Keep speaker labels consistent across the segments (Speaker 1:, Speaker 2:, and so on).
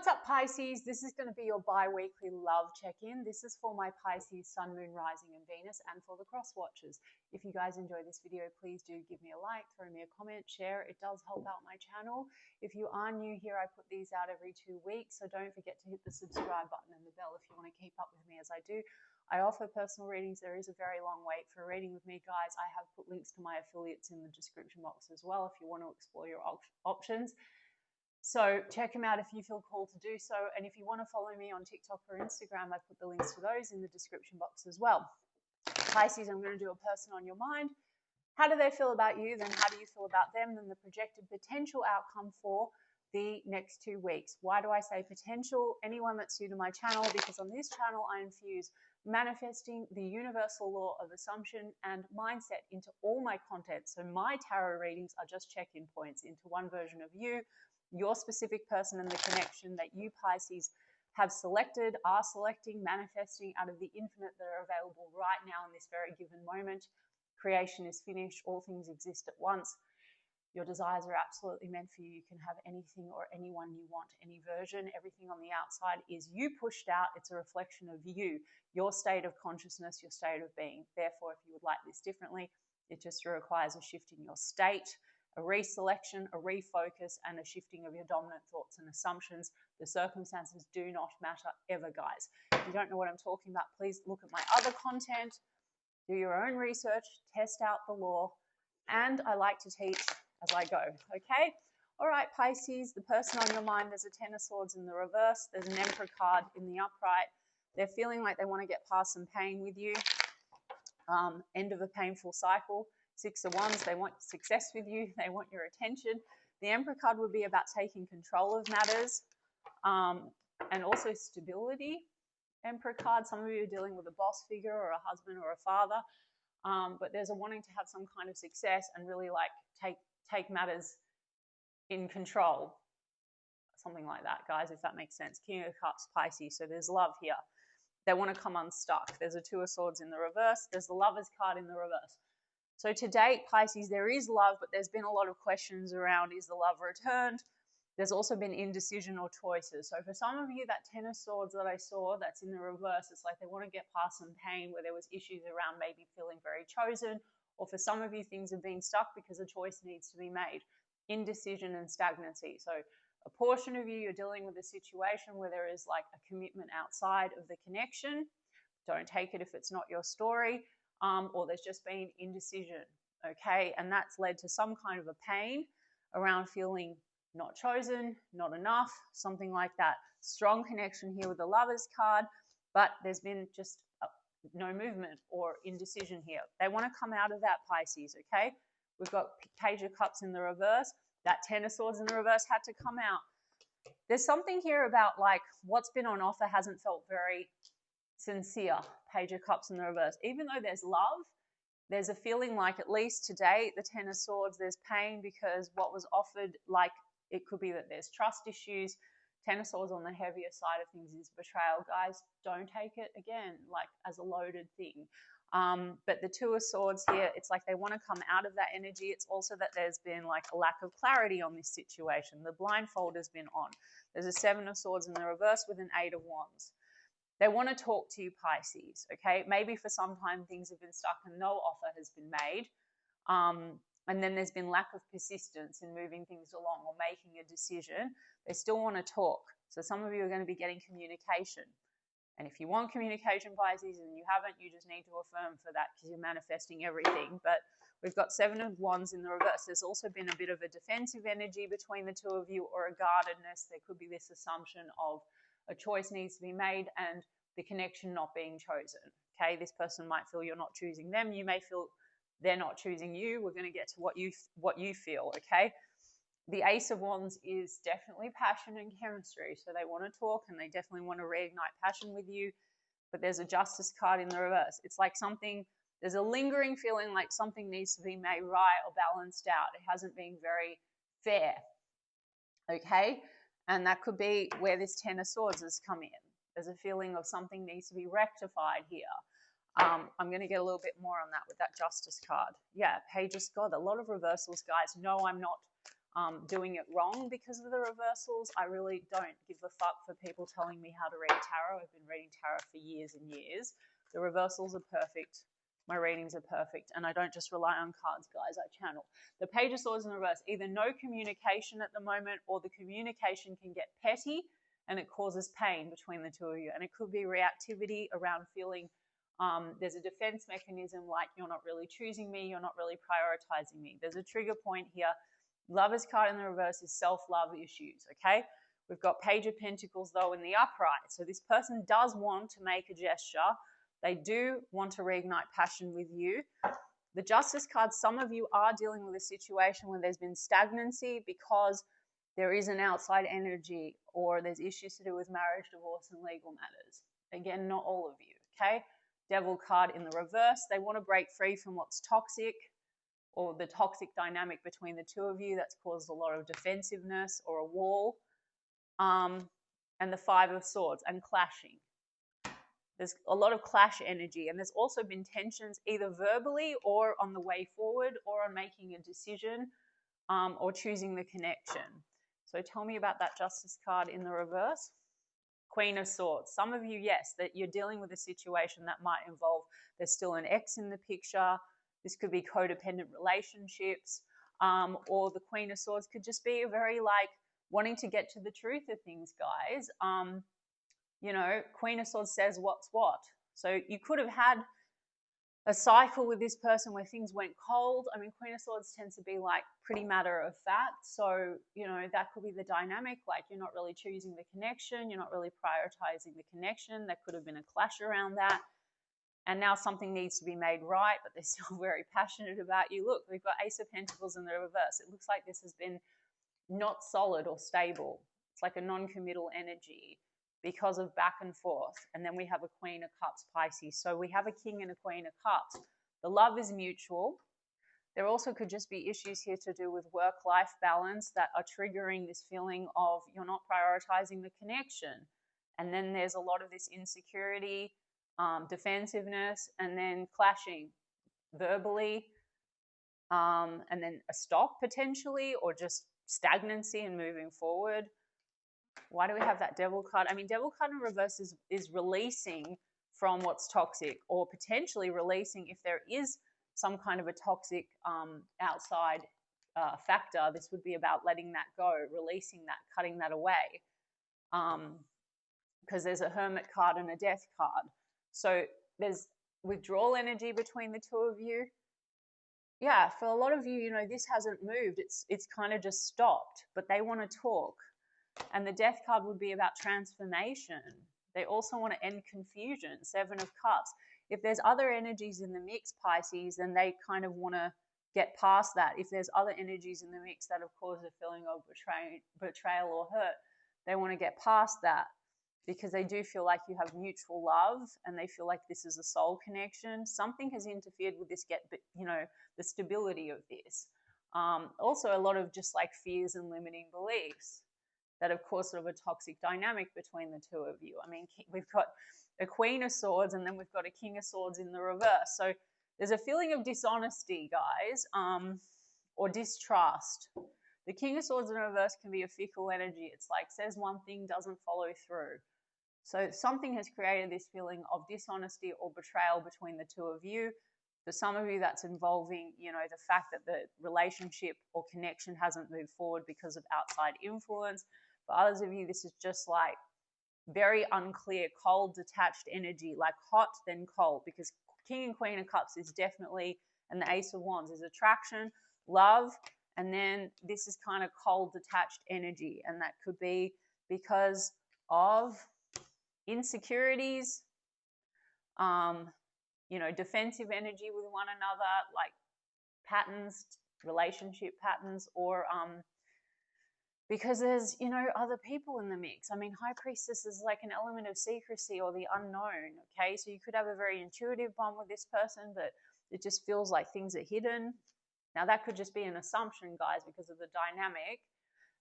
Speaker 1: What's up, Pisces? This is going to be your bi-weekly love check-in. This is for my Pisces Sun, Moon, Rising and Venus, and for the cross watchers. If you guys enjoy this video, please do give me a like, throw me a comment, share. It does help out my channel. If you are new here, I put these out every 2 weeks, so don't forget to hit the subscribe button and the bell if you want to keep up with me as I do. I offer personal readings. There is a very long wait for a reading with me, guys. I have put links to my affiliates in the description box as well if you want to explore your options. So check them out if you feel called to do so. And if you want to follow me on TikTok or Instagram, I've put the links to those in the description box as well. Pisces, I'm going to do a person on your mind. How do they feel about you? Then how do you feel about them? Then the projected potential outcome for the next 2 weeks. Why do I say potential? Anyone that's new to my channel, because on this channel I infuse manifesting, the universal law of assumption, and mindset into all my content. So my tarot readings are just check-in points into one version of you, your specific person, and the connection that you Pisces have selected, are selecting, manifesting out of the infinite that are available right now in this very given moment. Creation is finished. All things exist at once. Your desires are absolutely meant for you. You can have anything or anyone you want, any version. Everything on the outside is you pushed out. It's a reflection of you, your state of consciousness, your state of being. Therefore, if you would like this differently, it just requires a shift in your state, a reselection, a refocus, and a shifting of your dominant thoughts and assumptions. The circumstances do not matter ever, guys. If you don't know what I'm talking about, please look at my other content, do your own research, test out the law, and I like to teach as I go, okay? All right, Pisces, the person on your mind, there's a Ten of Swords in the reverse, there's an Emperor card in the upright. They're feeling like they want to get past some pain with you, end of a painful cycle. Six of Wands, they want success with you, they want your attention. The Emperor card would be about taking control of matters and also stability. Emperor card, some of you are dealing with a boss figure or a husband or a father, but there's a wanting to have some kind of success and really like take matters in control. Something like that, guys, if that makes sense. King of Cups, Pisces, so there's love here. They want to come unstuck. There's a Two of Swords in the reverse. There's the Lovers card in the reverse. So to date, Pisces, there is love, but there's been a lot of questions around, is the love returned? There's also been indecision or choices. So for some of you, that Ten of Swords that I saw that's in the reverse, it's like they want to get past some pain where there was issues around maybe feeling very chosen, or for some of you, things are being stuck because a choice needs to be made. Indecision and stagnancy. So a portion of you, you're dealing with a situation where there is like a commitment outside of the connection. Don't take it if it's not your story. Or there's just been indecision, okay? And that's led to some kind of a pain around feeling not chosen, not enough, something like that. Strong connection here with the Lovers card, but there's been just no movement or indecision here. They want to come out of that, Pisces, okay? We've got Page of Cups in the reverse. That Ten of Swords in the reverse had to come out. There's something here about like what's been on offer hasn't felt very sincere. Page of Cups in the reverse. Even though there's love, there's a feeling like, at least today, the Ten of Swords, there's pain because what was offered, like it could be that there's trust issues. Ten of Swords on the heavier side of things is betrayal. Guys, don't take it again like as a loaded thing. But the Two of Swords here, it's like they want to come out of that energy. It's also that there's been like a lack of clarity on this situation. The blindfold has been on. There's a Seven of Swords in the reverse with an Eight of Wands. They want to talk to you, Pisces, okay? Maybe for some time things have been stuck and no offer has been made. And then there's been lack of persistence in moving things along or making a decision. They still want to talk. So some of you are going to be getting communication. And if you want communication, Pisces, and you haven't, you just need to affirm for that because you're manifesting everything. But we've got Seven of Wands in the reverse. There's also been a bit of a defensive energy between the two of you, or a guardedness. There could be this assumption of a choice needs to be made and the connection not being chosen. Okay, this person might feel you're not choosing them. You may feel they're not choosing you. We're going to get to what you feel, okay? The Ace of Wands is definitely passion and chemistry. So they want to talk and they definitely want to reignite passion with you. But there's a Justice card in the reverse. It's like there's a lingering feeling like something needs to be made right or balanced out. It hasn't been very fair, okay? And that could be where this Ten of Swords has come in. There's a feeling of something needs to be rectified here. I'm going to get a little bit more on that with that Justice card. Yeah, Page of God, a lot of reversals, guys. No, I'm not doing it wrong because of the reversals. I really don't give a fuck for people telling me how to read tarot. I've been reading tarot for years and years. The reversals are perfect. My readings are perfect. And I don't just rely on cards, guys. I channel. The Page of Swords in the reverse. Either no communication at the moment, or the communication can get petty and it causes pain between the two of you. And it could be reactivity around feeling there's a defense mechanism like you're not really choosing me, you're not really prioritizing me. There's a trigger point here. Lover's card in the reverse is self-love issues, okay? We've got Page of Pentacles, though, in the upright. So this person does want to make a gesture. They do want to reignite passion with you. The Justice card, some of you are dealing with a situation where there's been stagnancy because there is an outside energy, or there's issues to do with marriage, divorce, and legal matters. Again, not all of you, okay? Devil card in the reverse. They want to break free from what's toxic, or the toxic dynamic between the two of you that's caused a lot of defensiveness or a wall. And the Five of Swords and clashing. There's a lot of clash energy, and there's also been tensions either verbally or on the way forward or on making a decision or choosing the connection. So tell me about that Justice card in the reverse. Queen of Swords. Some of you, yes, that you're dealing with a situation that might involve there's still an ex in the picture. This could be codependent relationships, or the Queen of Swords could just be a very like wanting to get to the truth of things, guys. You know, Queen of Swords says what's what. So you could have had a cycle with this person where things went cold. I mean, Queen of Swords tends to be like pretty matter of fact. So, you know, that could be the dynamic. Like you're not really choosing the connection. You're not really prioritizing the connection. There could have been a clash around that. And now something needs to be made right, but they're still very passionate about you. Look, we've got Ace of Pentacles in the reverse. It looks like this has been not solid or stable. It's like a non-committal energy because of back and forth. And then we have a Queen of Cups, Pisces. So we have a King and a Queen of Cups. The love is mutual. There also could just be issues here to do with work-life balance that are triggering this feeling of you're not prioritizing the connection. And then there's a lot of this insecurity, defensiveness, and then clashing verbally, and then a stop potentially, or just stagnancy and moving forward. Why do we have that Devil card? I mean, Devil card in reverse is releasing from what's toxic, or potentially releasing if there is some kind of a toxic outside factor. This would be about letting that go, releasing that, cutting that away. Because there's a Hermit card and a Death card. So there's withdrawal energy between the two of you. Yeah, for a lot of you, you know, this hasn't moved. It's kind of just stopped, but they want to talk. And the Death card would be about transformation. They also want to end confusion, Seven of Cups. If there's other energies in the mix, Pisces, then they kind of want to get past that. If there's other energies in the mix that have caused a feeling of betrayal or hurt, they want to get past that, because they do feel like you have mutual love and they feel like this is a soul connection. Something has interfered with this, the stability of this. Also a lot of just like fears and limiting beliefs that have caused sort of a toxic dynamic between the two of you. I mean, we've got a Queen of Swords and then we've got a King of Swords in the reverse. So there's a feeling of dishonesty, guys, or distrust. The King of Swords in reverse can be a fickle energy. It's like says one thing, doesn't follow through. So something has created this feeling of dishonesty or betrayal between the two of you. For some of you, that's involving, you know, the fact that the relationship or connection hasn't moved forward because of outside influence. For others of you, this is just like very unclear, cold, detached energy, like hot then cold, because King and Queen of Cups is definitely, and the Ace of Wands is attraction, love, and then this is kind of cold, detached energy, and that could be because of insecurities, you know, defensive energy with one another, like patterns, relationship patterns, or because there's, you know, other people in the mix. I mean, High Priestess is like an element of secrecy or the unknown, okay? So you could have a very intuitive bond with this person, but it just feels like things are hidden. Now, that could just be an assumption, guys, because of the dynamic.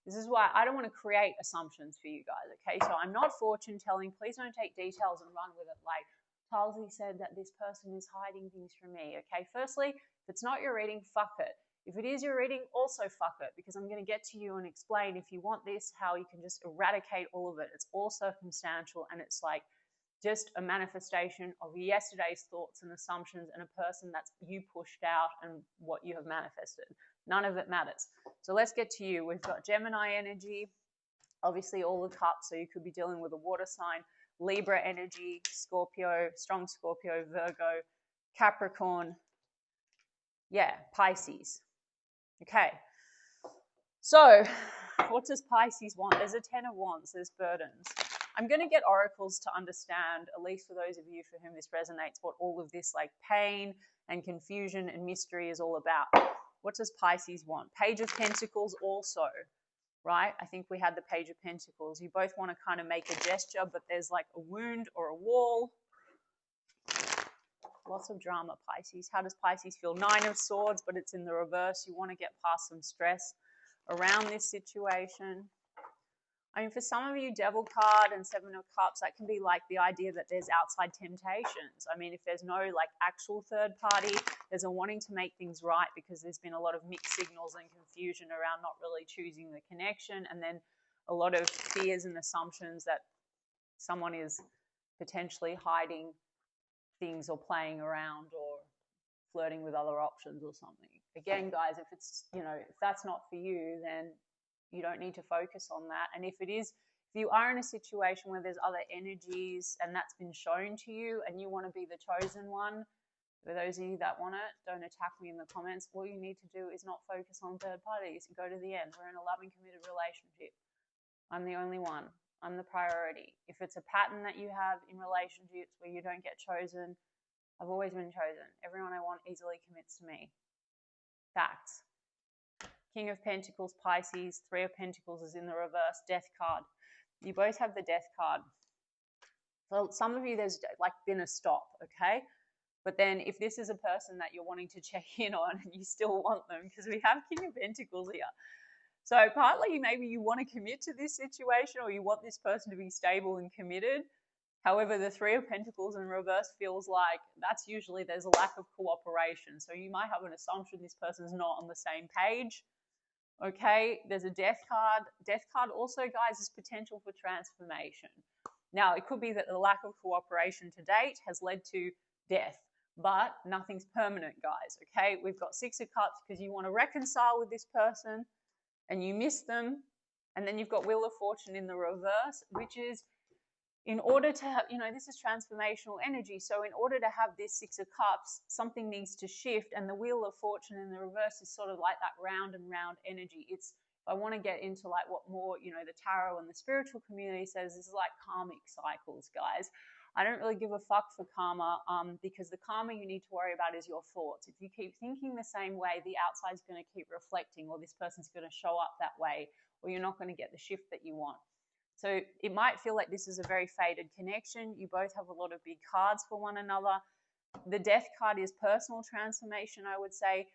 Speaker 1: This is why I don't want to create assumptions for you guys, okay? So I'm not fortune telling. Please don't take details and run with it like, Halsey said that this person is hiding things from me, okay? Firstly, if it's not your reading, fuck it. If it is your reading, also fuck it, because I'm going to get to you and explain, if you want this, how you can just eradicate all of it. It's all circumstantial, and it's like just a manifestation of yesterday's thoughts and assumptions and a person that's you pushed out and what you have manifested. None of it matters. So let's get to you. We've got Gemini energy, obviously all the cups, so you could be dealing with a water sign, Libra energy, Scorpio, strong Scorpio, Virgo, Capricorn, yeah, Pisces. Okay, so what does Pisces want? There's a 10 of Wands, there's burdens. I'm going to get oracles to understand, at least for those of you for whom this resonates, what all of this like pain and confusion and mystery is all about. What does Pisces want? Page of Pentacles also, right? I think we had the Page of Pentacles. You both want to kind of make a gesture, but there's like a wound or a wall. Lots of drama, Pisces. How does Pisces feel? 9 of Swords, but it's in the reverse. You want to get past some stress around this situation. I mean, for some of you, Devil card and 7 of Cups, that can be like the idea that there's outside temptations. I mean, if there's no like actual third party, there's a wanting to make things right because there's been a lot of mixed signals and confusion around not really choosing the connection, and then a lot of fears and assumptions that someone is potentially hiding things or playing around or flirting with other options or something. Again, guys, if it's, you know, if that's not for you, then you don't need to focus on that. And if it is, if you are in a situation where there's other energies and that's been shown to you and you want to be the chosen one, for those of you that want it, don't attack me in the comments. All you need to do is not focus on third parties. Go to the end. We're in a loving, committed relationship. I'm the only one. I'm the priority. If it's a pattern that you have in relationships where you don't get chosen, I've always been chosen. Everyone I want easily commits to me. Facts. King of Pentacles, Pisces. 3 of Pentacles is in the reverse. Death card. You both have the Death card. For some of you, there's like been a stop, okay? But then if this is a person that you're wanting to check in on and you still want them, because we have King of Pentacles here. So partly maybe you want to commit to this situation or you want this person to be stable and committed. However, the 3 of Pentacles in reverse feels like that's usually there's a lack of cooperation. So you might have an assumption this person's not on the same page. Okay, there's a Death card. Death card also, guys, is potential for transformation. Now, it could be that the lack of cooperation to date has led to death, but nothing's permanent, guys. Okay, we've got 6 of Cups because you want to reconcile with this person and you miss them. And then you've got Wheel of Fortune in the reverse, which is in order to have, you know, this is transformational energy. So in order to have this 6 of Cups, something needs to shift. And the Wheel of Fortune in the reverse is sort of like that round and round energy. It's, if I want to get into like what more, you know, the tarot and the spiritual community says, this is like karmic cycles, guys. I don't really give a fuck for karma because the karma you need to worry about is your thoughts. If you keep thinking the same way, the outside's going to keep reflecting, or this person's going to show up that way, or you're not going to get the shift that you want. So it might feel like this is a very faded connection. You both have a lot of big cards for one another. The Death card is personal transformation, I would say.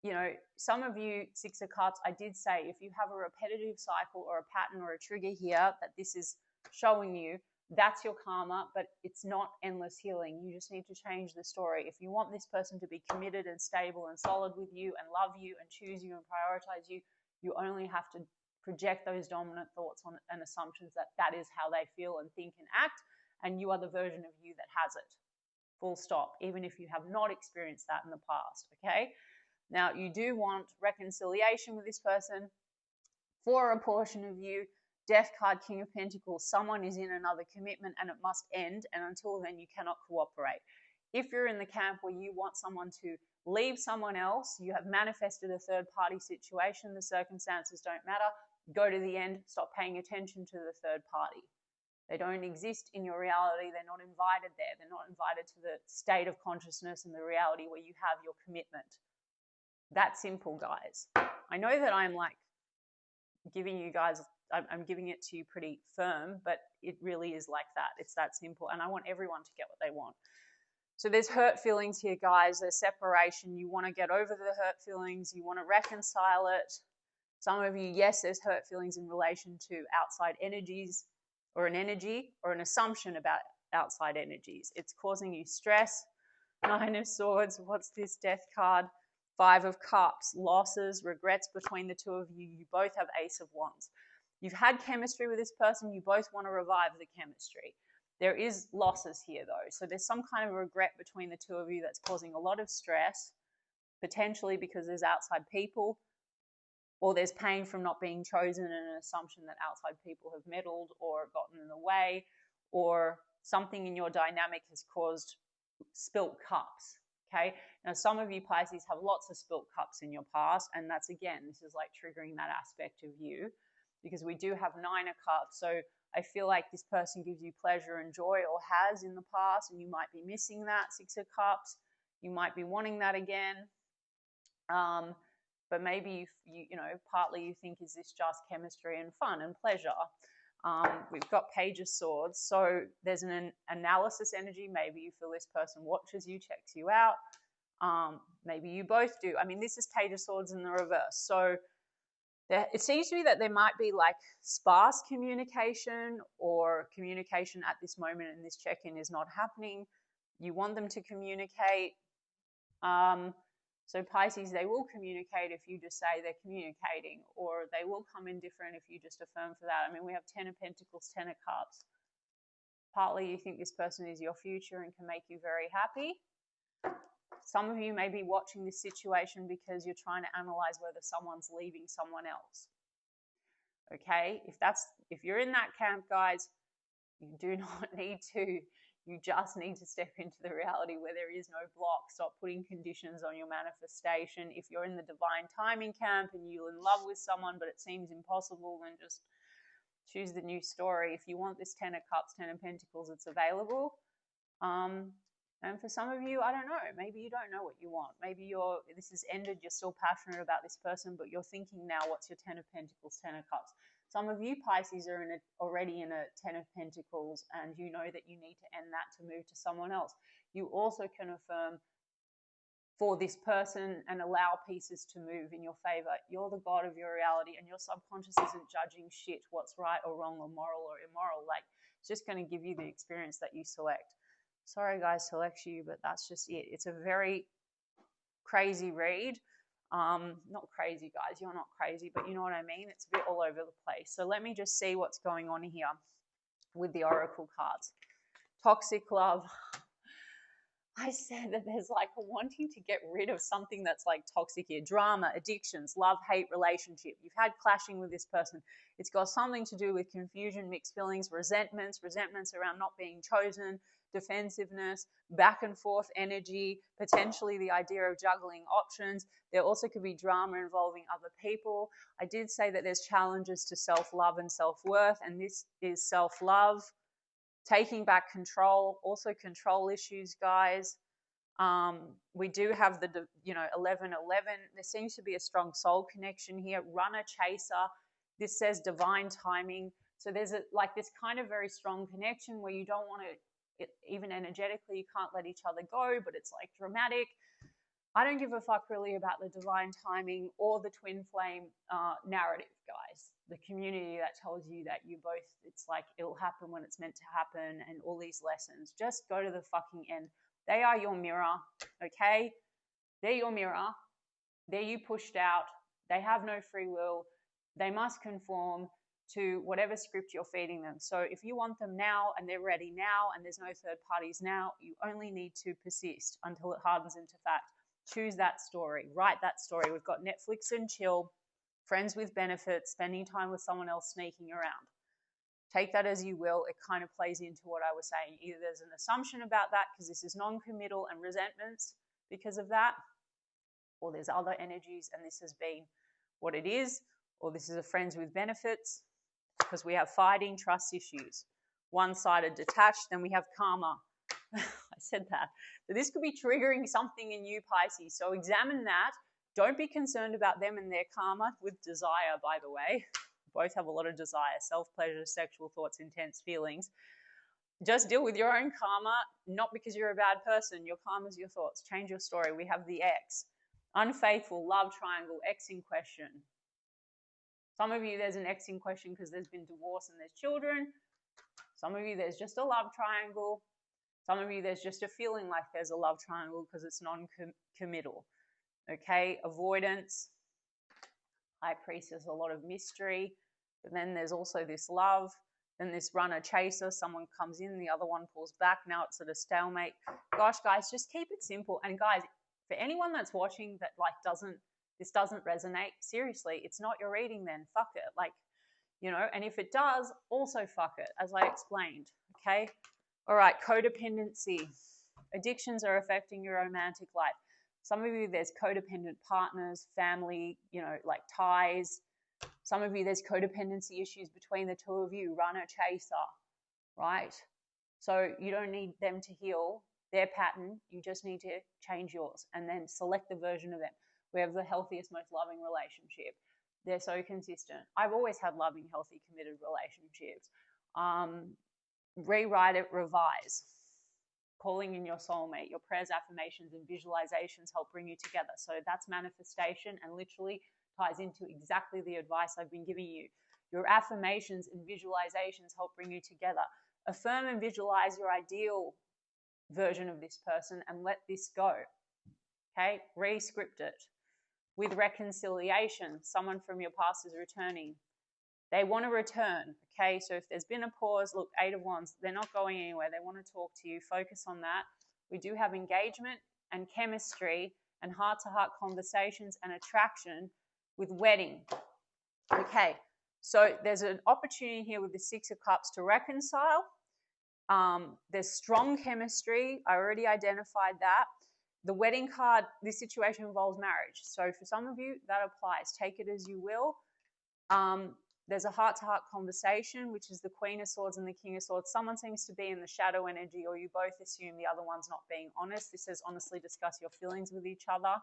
Speaker 1: You know, some of you, 6 of Cups, I did say if you have a repetitive cycle or a pattern or a trigger here that this is showing you, that's your karma, but it's not endless healing. You just need to change the story. If you want this person to be committed and stable and solid with you and love you and choose you and prioritize you, you only have to project those dominant thoughts on and assumptions that that is how they feel and think and act, and you are the version of you that has it. Full stop, even if you have not experienced that in the past, okay? Now, you do want reconciliation with this person. For a portion of you, Death card, King of Pentacles, someone is in another commitment and it must end, and until then you cannot cooperate. If you're in the camp where you want someone to leave someone else, you have manifested a third party situation, the circumstances don't matter, go to the end, stop paying attention to the third party. They don't exist in your reality, they're not invited there, they're not invited to the state of consciousness and the reality where you have your commitment. That simple, guys. I know that I'm like giving you guys, I'm giving it to you pretty firm, but it really is like that. It's that simple. And I want everyone to get what they want. So there's hurt feelings here, guys. There's separation. You want to get over the hurt feelings. You want to reconcile it. Some of you, yes, there's hurt feelings in relation to outside energies or an energy or an assumption about outside energies. It's causing you stress. 9 of Swords. What's this Death card? 5 of Cups, losses, regrets between the two of you. You both have Ace of Wands. You've had chemistry with this person. You both want to revive the chemistry. There is losses here, though. So there's some kind of regret between the two of you that's causing a lot of stress, potentially because there's outside people, or there's pain from not being chosen and an assumption that outside people have meddled or gotten in the way, or something in your dynamic has caused spilt cups. Okay, now some of you Pisces have lots of spilt cups in your past, and that's, again, this is like triggering that aspect of you, because we do have 9 of Cups. So I feel like this person gives you pleasure and joy, or has in the past, and you might be missing that. 6 of Cups, you might be wanting that again. But maybe you know, partly you think, is this just chemistry and fun and pleasure? We've got Page of Swords. So there's an analysis energy. Maybe you feel this person watches you, checks you out. Maybe you both do. I mean, this is Page of Swords in the reverse. So it seems to me that there might be like sparse communication, or communication at this moment in this check-in is not happening. You want them to communicate. So Pisces, they will communicate if you just say they're communicating, or they will come in different if you just affirm for that. I mean, we have 10 of Pentacles, 10 of Cups. Partly you think this person is your future and can make you very happy. Some of you may be watching this situation because you're trying to analyze whether someone's leaving someone else. Okay, if you're in that camp, guys, you do not need to. You just need to step into the reality where there is no block. Stop putting conditions on your manifestation. If you're in the divine timing camp and you're in love with someone but it seems impossible, then just choose the new story. If you want this 10 of Cups, 10 of Pentacles, it's available. And for some of you, I don't know, maybe you don't know what you want. Maybe this has ended, you're still passionate about this person, but you're thinking now, what's your 10 of Pentacles, 10 of Cups? Some of you Pisces are already in a 10 of Pentacles, and you know that you need to end that to move to someone else. You also can affirm for this person and allow pieces to move in your favor. You're the god of your reality, and your subconscious isn't judging shit, what's right or wrong or moral or immoral. Like, it's just going to give you the experience that you select. Sorry, guys, selects you, but that's just it. It's a very crazy read. Not crazy, guys, you're not crazy, but you know what I mean? It's a bit all over the place. So let me just see what's going on here with the Oracle cards. Toxic love. I said that there's like a wanting to get rid of something that's like toxic here. Drama, addictions, love, hate, relationship. You've had clashing with this person. It's got something to do with confusion, mixed feelings, resentments around not being chosen, defensiveness, back and forth energy, potentially the idea of juggling options. There also could be drama involving other people. I did say that there's challenges to self-love and self-worth, and this is self-love. Taking back control, also control issues, guys. We do have the 11-11. There seems to be a strong soul connection here. Runner, chaser. This says divine timing. So there's this kind of very strong connection where you don't want to, even energetically, you can't let each other go, but it's like dramatic. I don't give a fuck really about the divine timing or the twin flame narrative, guys. The community that tells you that you both, it's like it'll happen when it's meant to happen, and all these lessons. Just go to the fucking end. They are your mirror, okay? They're your mirror. They're you pushed out. They have no free will. They must conform to whatever script you're feeding them. So if you want them now and they're ready now and there's no third parties now, you only need to persist until it hardens into fact. Choose that story. Write that story. We've got Netflix and chill, friends with benefits, spending time with someone else sneaking around. Take that as you will. It kind of plays into what I was saying. Either there's an assumption about that because this is non-committal and resentments because of that, or there's other energies and this has been what it is, or this is a friends with benefits because we have fighting, trust issues. One-sided detached, then we have karma. I said that. So this could be triggering something in you, Pisces. So examine that. Don't be concerned about them and their karma with desire, by the way. Both have a lot of desire, self-pleasure, sexual thoughts, intense feelings. Just deal with your own karma, not because you're a bad person. Your karma is your thoughts. Change your story. We have the X. Unfaithful, love triangle, X in question. Some of you, there's an X in question because there's been divorce and there's children. Some of you, there's just a love triangle. Some of you, there's just a feeling like there's a love triangle because it's non-committal. Okay, avoidance. High Priestess, a lot of mystery. But then there's also this love. Then this runner chaser, someone comes in, the other one pulls back. Now it's at a stalemate. Gosh, guys, just keep it simple. And guys, for anyone that's watching that like this doesn't resonate, seriously, it's not your reading then. Fuck it. Like, you know, and if it does, also fuck it, as I explained. Okay. All right, codependency. Addictions are affecting your romantic life. Some of you, there's codependent partners, family, you know, like ties. Some of you, there's codependency issues between the two of you, runner, chaser, right? So you don't need them to heal their pattern. You just need to change yours and then select the version of them. We have the healthiest, most loving relationship. They're so consistent. I've always had loving, healthy, committed relationships. Rewrite it, revise. Calling in your soulmate, your prayers, affirmations, and visualizations help bring you together. So that's manifestation and literally ties into exactly the advice I've been giving you. Your affirmations and visualizations help bring you together. Affirm and visualize your ideal version of this person and let this go. Okay, re-script it. With reconciliation, someone from your past is returning. They want to return, okay? So if there's been a pause, look, 8 of Wands, they're not going anywhere. They want to talk to you. Focus on that. We do have engagement and chemistry and heart-to-heart conversations and attraction with wedding. Okay, so there's an opportunity here with the 6 of Cups to reconcile. There's strong chemistry. I already identified that. The wedding card, this situation involves marriage. So for some of you, that applies. Take it as you will. There's a heart-to-heart conversation, which is the Queen of Swords and the King of Swords. Someone seems to be in the shadow energy, or you both assume the other one's not being honest. This says honestly discuss your feelings with each other.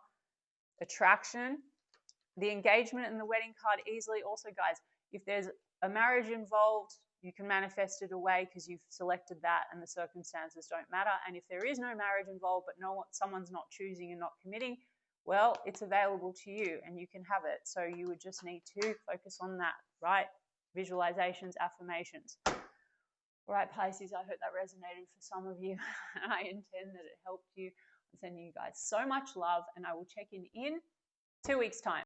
Speaker 1: Attraction. The engagement and the wedding card easily. Also, guys, if there's a marriage involved, you can manifest it away because you've selected that and the circumstances don't matter. And if there is no marriage involved, but someone's not choosing and not committing, well, it's available to you and you can have it. So you would just need to focus on that, right? Visualizations, affirmations. All right, Pisces, I hope that resonated for some of you. I intend that it helped you. I'm sending you guys so much love and I will check in 2 weeks' time.